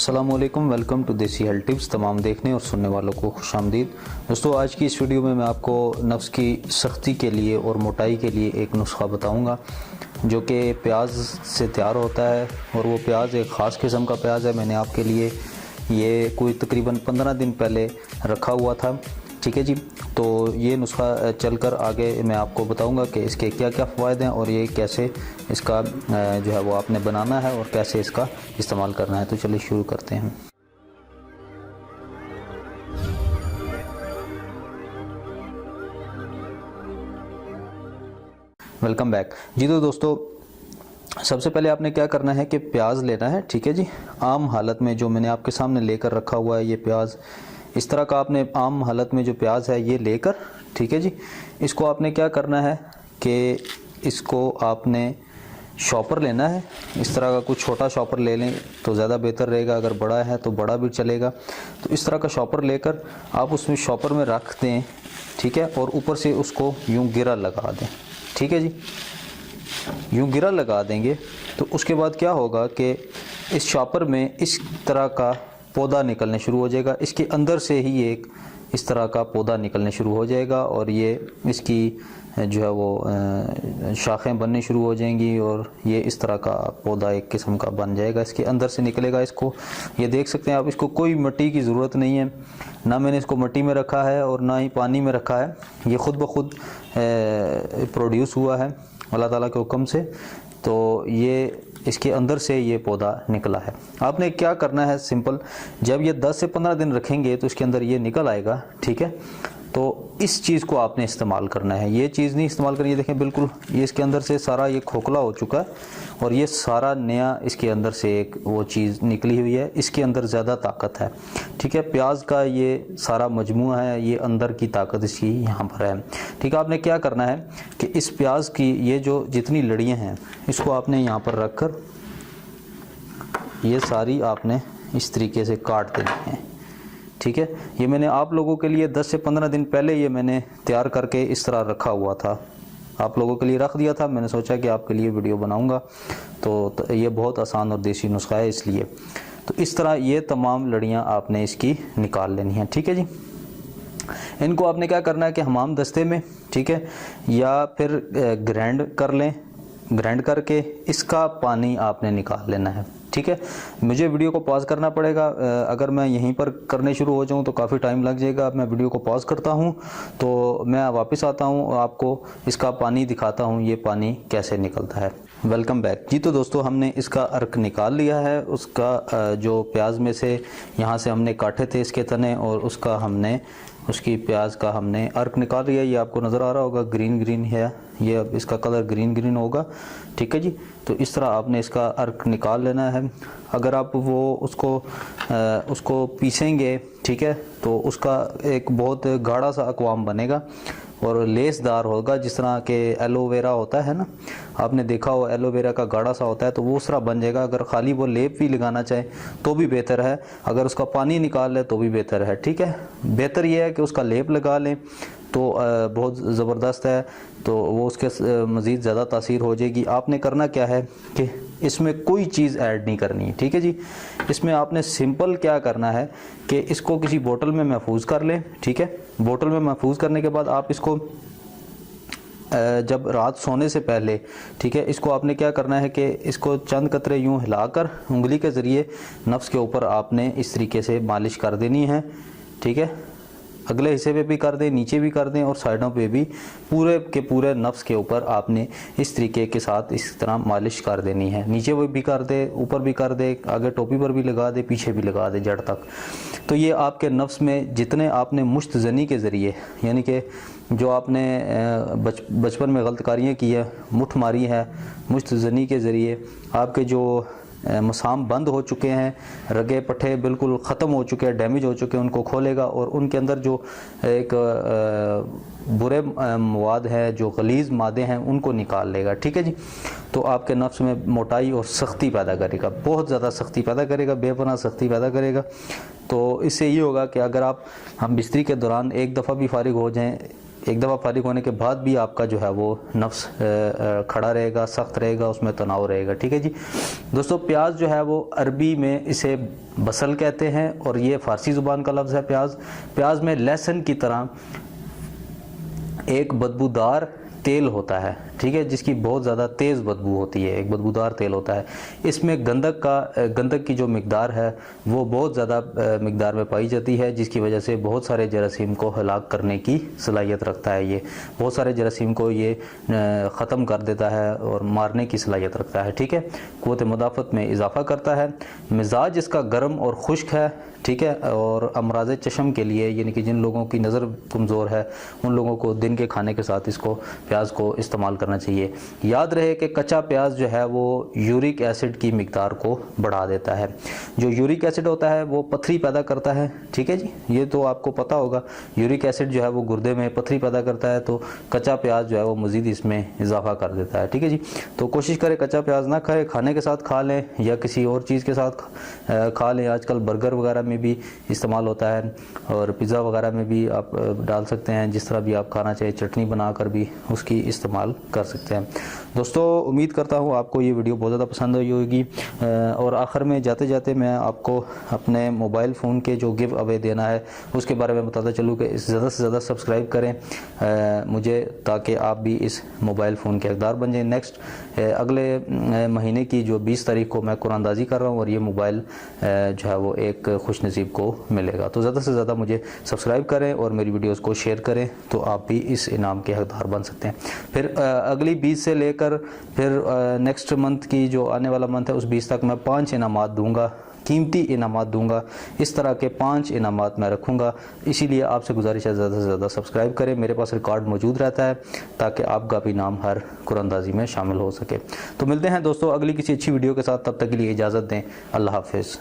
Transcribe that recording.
अस्सलामुअलैकुम, welcome to देसी health tips. तमाम देखने और सुनने वालों को खुशामदीद। दोस्तों, आज की इस वीडियो में मैं आपको नफ्स की सख्ती के लिए और मोटाई के लिए एक नुस्खा बताऊंगा जो कि प्याज से तैयार होता है। और वो प्याज एक ख़ास किस्म का प्याज है। मैंने आपके लिए ये कोई तकरीबन 15 दिन पहले रखा हुआ था, ठीक है जी। तो ये नुस्खा चलकर आगे मैं आपको बताऊंगा कि इसके क्या क्या फ़ायदे हैं और ये कैसे इसका जो है वो आपने बनाना है और कैसे इसका इस्तेमाल करना है। तो चलिए शुरू करते हैं। वेलकम बैक जी। तो दोस्तों, सबसे पहले आपने क्या करना है कि प्याज लेना है, ठीक है जी। आम हालत में जो मैंने आपके सामने लेकर रखा हुआ है ये प्याज, इस तरह का आपने आम हालत में जो प्याज है ये लेकर, ठीक है जी, इसको आपने क्या करना है कि इसको आपने शॉपर लेना है। इस तरह का कुछ छोटा शॉपर ले लें तो ज़्यादा बेहतर रहेगा, अगर बड़ा है तो बड़ा भी चलेगा। तो इस तरह का शॉपर लेकर आप उसमें शॉपर में रख दें, ठीक है। और ऊपर से उसको यूँ गिरा लगा दें, ठीक है जी। यूँ गिरा लगा देंगे तो उसके बाद क्या होगा कि इस शॉपर में इस तरह का पौधा निकलने शुरू हो जाएगा। इसके अंदर से ही एक इस तरह का पौधा निकलने शुरू हो जाएगा और ये इसकी जो है वो शाखें बननी शुरू हो जाएंगी और ये इस तरह का पौधा एक किस्म का बन जाएगा। इसके अंदर से निकलेगा। इसको ये देख सकते हैं आप, इसको कोई मिट्टी की ज़रूरत नहीं है, ना मैंने इसको मिट्टी में रखा है और ना ही पानी में रखा है। ये ख़ुद ब खुद प्रोड्यूस हुआ है अल्लाह ताला के हुक्म से। तो ये इसके अंदर से ये पौधा निकला है। आपने क्या करना है, सिंपल, जब ये 10 से 15 दिन रखेंगे तो इसके अंदर ये निकल आएगा, ठीक है। तो इस चीज़ को आपने इस्तेमाल करना है, ये चीज़ नहीं इस्तेमाल करनी है। देखें बिल्कुल ये इसके अंदर से सारा ये खोखला हो चुका है और ये सारा नया इसके अंदर से एक वो चीज़ निकली हुई है। इसके अंदर ज़्यादा ताकत है, ठीक है। प्याज का ये सारा मजमूआ है, ये अंदर की ताकत इसकी यहाँ पर है, ठीक है। आपने क्या करना है कि इस प्याज की ये जो जितनी लड़ियाँ हैं इसको आपने यहाँ पर रख कर ये सारी आपने इस तरीके से काट देनी है, ठीक है। ये मैंने आप लोगों के लिए 10 से 15 दिन पहले ये मैंने तैयार करके इस तरह रखा हुआ था, आप लोगों के लिए रख दिया था। मैंने सोचा कि आपके लिए वीडियो बनाऊंगा तो ये बहुत आसान और देसी नुस्खा है इसलिए। तो इस तरह ये तमाम लड़ियाँ आपने इसकी निकाल लेनी है, ठीक है जी। इनको आपने क्या करना है कि हमाम दस्ते में, ठीक है, या फिर ग्राइंड कर लें। ग्राइंड करके इसका पानी आपने निकाल लेना है, ठीक है। मुझे वीडियो को पॉज करना पड़ेगा, अगर मैं यहीं पर करने शुरू हो जाऊं तो काफ़ी टाइम लग जाएगा। मैं वीडियो को पॉज करता हूं तो मैं वापस आता हूं और आपको इसका पानी दिखाता हूं, ये पानी कैसे निकलता है। वेलकम बैक जी। तो दोस्तों, हमने इसका अर्क निकाल लिया है। उसका जो प्याज में से यहाँ से हमने काटे थे इसके तने और उसका हमने उसकी प्याज का हमने अर्क निकाल लिया। ये आपको नज़र आ रहा होगा, ग्रीन ग्रीन है, ये अब इसका कलर ग्रीन ग्रीन होगा, ठीक है जी। तो इस तरह आपने इसका अर्क निकाल लेना है। अगर आप वो उसको पीसेंगे, ठीक है, तो उसका एक बहुत गाढ़ा सा अक़वाम बनेगा और लेसदार होगा, जिस तरह के एलोवेरा होता है ना, आपने देखा हो एलोवेरा का गाढ़ा सा होता है, तो वो उस तरह बन जाएगा। अगर खाली वो लेप भी लगाना चाहे तो भी बेहतर है, अगर उसका पानी निकाल ले तो भी बेहतर है, ठीक है। बेहतर ये है कि उसका लेप लगा लें तो बहुत ज़बरदस्त है, तो वो उसके मज़ीद ज़्यादा तासीर हो जाएगी। आपने करना क्या है कि इसमें कोई चीज़ ऐड नहीं करनी है, ठीक है जी। इसमें आपने सिंपल क्या करना है कि इसको किसी बोतल में महफूज कर लें, ठीक है। बोतल में महफूज करने के बाद आप इसको जब रात सोने से पहले, ठीक है, इसको आपने क्या करना है कि इसको चंद कतरे यूँ हिलाकर उंगली के ज़रिए नफ्स के ऊपर आपने इस तरीके से मालिश कर देनी है, ठीक है। अगले हिस्से पे भी कर दें, नीचे भी कर दें और साइडों पे भी, पूरे के पूरे नफ्स के ऊपर आपने इस तरीके के साथ इस तरह मालिश कर देनी है। नीचे भी कर दे, ऊपर भी कर दे, आगे टोपी पर भी लगा दे, पीछे भी लगा दे, जड़ तक। तो ये आपके नफ्स में जितने आपने मुश्तजनी के ज़रिए, यानी कि जो आपने बचपन में गलतकारियाँ की है, मुठ मारी है, मुश्तजनी के ज़रिए आपके जो मसाम बंद हो चुके हैं, रगे पट्टे बिल्कुल ख़त्म हो चुके हैं, डैमेज हो चुके हैं, उनको खोलेगा और उनके अंदर जो एक बुरे मवाद हैं, जो गलीज़ मादे हैं, उनको निकाल लेगा, ठीक है जी। तो आपके नफ्स में मोटाई और सख्ती पैदा करेगा, बहुत ज़्यादा सख्ती पैदा करेगा, बेपनाह सख्ती पैदा करेगा। तो इससे ये होगा कि अगर हम बिस्तरी के दौरान एक दफ़ा भी फारिग हो जाएं एक दफ़ा फारिग होने के बाद भी आपका जो है वो नफ्स खड़ा रहेगा, सख्त रहेगा, उसमें तनाव रहेगा। ठीक है जी दोस्तों, प्याज जो है वो अरबी में इसे बसल कहते हैं और ये फ़ारसी ज़ुबान का लफ्ज़ है प्याज। प्याज में लहसुन की तरह एक बदबूदार तेल होता है, ठीक है, जिसकी बहुत ज़्यादा तेज़ बदबू होती है, एक बदबूदार तेल होता है। इसमें गंधक की जो मिकदार है वो बहुत ज़्यादा मिकदार में पाई जाती है, जिसकी वजह से बहुत सारे जरासीम को हलाक करने की सलाहियत रखता है। ये बहुत सारे जरासीम को ये ख़त्म कर देता है और मारने की सलाहियत रखता है। ठीक है, क़ुव्वत मुदाफ़त में इजाफ़ा करता है। मिजाज इसका गर्म और खुश्क है, ठीक है, और अमराज़ चश्म के लिए, यानी कि जिन लोगों की नज़र कमज़ोर है उन लोगों को दिन के खाने के साथ इसको प्याज को इस्तेमाल करना चाहिए। याद रहे कि कच्चा प्याज जो है वो यूरिक एसिड की मिकदार को बढ़ा देता है। जो यूरिक एसिड होता है वो पथरी पैदा करता है। ठीक है जी, ये तो आपको पता होगा, यूरिक एसिड जो है वो गुर्दे में पथरी पैदा करता है, तो कच्चा प्याज जो है वो मज़ीद इसमें इजाफा कर देता है। ठीक है जी, तो कोशिश करें कच्चा प्याज ना खाएं, खाने के साथ खा लें या किसी और चीज़ के साथ खा लें। आजकल बर्गर वगैरह में भी इस्तेमाल होता है और पिज़्ज़ा वगैरह में भी आप डाल सकते हैं, जिस तरह भी आप खाना चाहिए, चटनी बनाकर भी उसकी इस्तेमाल कर सकते हैं। दोस्तों उम्मीद करता हूँ आपको ये वीडियो बहुत ज़्यादा पसंद आई होगी और आखिर में जाते जाते मैं आपको अपने मोबाइल फ़ोन के जो गिव अवे देना है उसके बारे में बताता चलूँ कि ज़्यादा से ज़्यादा सब्सक्राइब करें मुझे, ताकि आप भी इस मोबाइल फ़ोन के हकदार बन जाएँ। नेक्स्ट अगले महीने की जो 20 तारीख को मैं कुरानंदाज़ी कर रहा हूँ और ये मोबाइल जो है वो एक खुश नसीब को मिलेगा। तो ज़्यादा से ज़्यादा मुझे सब्सक्राइब करें और मेरी वीडियोस को शेयर करें, तो आप भी इस इनाम के हकदार बन सकते हैं। फिर अगली 20 से लेकर फिर नेक्स्ट मंथ की जो आने वाला मंथ है उस 20 तक मैं 5 इनामात दूंगा, कीमती इनामात दूंगा। इस तरह के 5 इनामात मैं रखूंगा। इसीलिए आपसे गुजारिश है ज़्यादा से ज़्यादा सब्सक्राइब करें। मेरे पास रिकॉर्ड मौजूद रहता है ताकि आपका भी नाम हर कुरानंदाज़ी में शामिल हो सके। तो मिलते हैं दोस्तों अगली किसी अच्छी वीडियो के साथ, तब तक के लिए इजाज़त दें। अल्लाह हाफ़िज़।